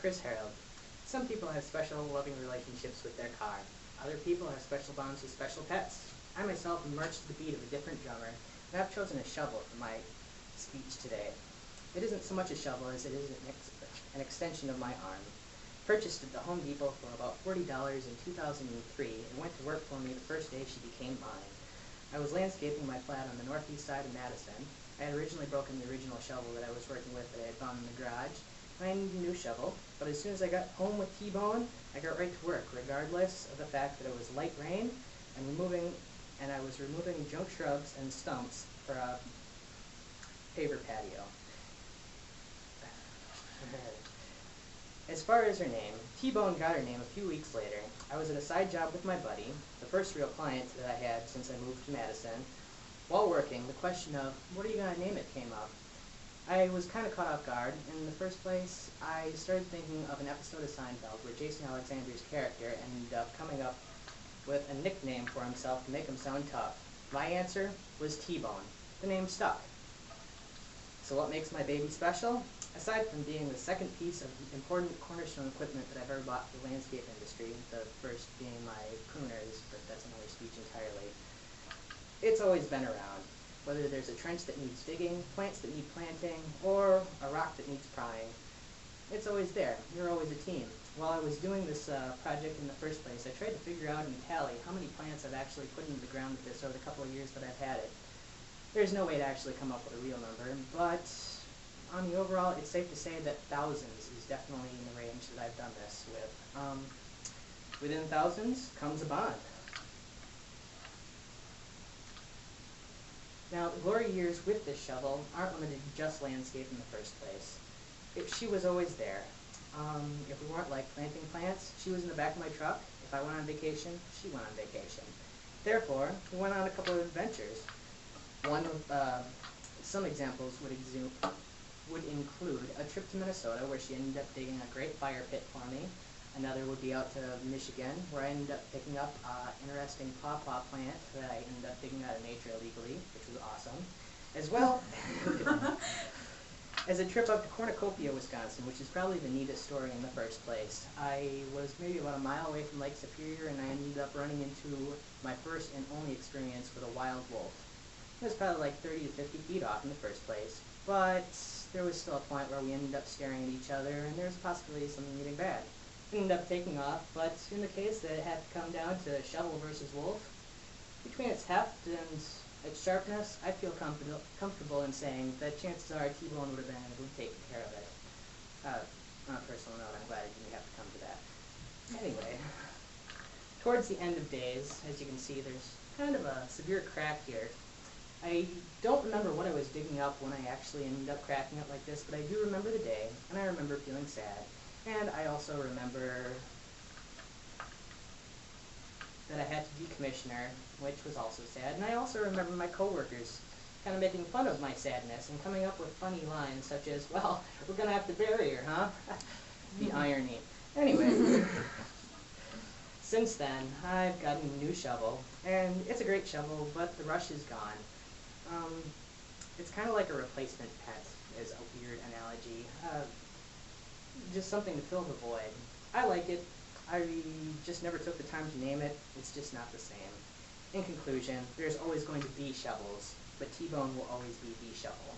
Chris Harold. Some people have special loving relationships with their car. Other people have special bonds with special pets. I myself am marched to the beat of a different drummer, and I've chosen a shovel for my speech today. It isn't so much a shovel as it is an extension of my arm. Purchased at the Home Depot for about $40 in 2003, and went to work for me the first day she became mine. I was landscaping my flat on the northeast side of Madison. I had originally broken the original shovel that I was working with that I had found in the garage, and I needed a new shovel, but as soon as I got home with T-Bone, I got right to work, regardless of the fact that it was light rain, and I was removing junk shrubs and stumps for a paver patio. As far as her name, T-Bone got her name a few weeks later. I was at a side job with my buddy, the first real client that I had since I moved to Madison. While working, the question of, what are you going to name it, came up. I was kind of caught off guard. In the first place, I started thinking of an episode of Seinfeld where Jason Alexander's character ended up coming up with a nickname for himself to make him sound tough. My answer was T-Bone. The name stuck. So what makes my baby special? Aside from being the second piece of important cornerstone equipment that I've ever bought for the landscape industry, the first being my pruners, but that's another speech entirely, it's always been around. Whether there's a trench that needs digging, plants that need planting, or a rock that needs prying, it's always there. You're always a team. While I was doing this project in the first place, I tried to figure out and tally how many plants I've actually put into the ground with this over the couple of years that I've had it. There's no way to actually come up with a real number, but on the overall, it's safe to say that thousands is definitely in the range that I've done this with. Within thousands comes a bond. Now, the glory years with this shovel aren't limited to just landscape in the first place. She was always there. If we weren't like planting plants, she was in the back of my truck. If I went on vacation, she went on vacation. Therefore, we went on a couple of adventures. One of some examples would include a trip to Minnesota where she ended up digging a great fire pit for me. Another would be out to Michigan where I ended up picking up an interesting pawpaw plant that I ended up digging out of nature illegally, which was awesome. As well as a trip up to Cornucopia, Wisconsin, which is probably the neatest story in the first place. I was maybe about a mile away from Lake Superior, and I ended up running into my first and only experience with a wild wolf. It was probably like 30 to 50 feet off in the first place, but there was still a point where we ended up staring at each other, and there was a possibility of something getting bad. It ended up taking off, but in the case that it had to come down to shovel versus wolf, between its heft and its sharpness, I feel comfortable in saying that chances are T-Bone would have been able to take care of it. On a personal note, I'm glad it didn't have to come to that. Anyway, towards the end of days, as you can see, there's kind of a severe crack here. I don't remember what I was digging up when I actually ended up cracking it like this, but I do remember the day, and I remember feeling sad. And I also remember that I had to decommission her, which was also sad. And I also remember my coworkers kind of making fun of my sadness and coming up with funny lines such as, well, we're going to have to bury her, huh? The irony. Anyway, since then, I've gotten a new shovel, and it's a great shovel, but the rush is gone. It's kind of like a replacement pet, is a weird analogy. Just something to fill the void. I like it. I just never took the time to name it. It's just not the same. In conclusion, there's always going to be shovels, but T-Bone will always be the shovel.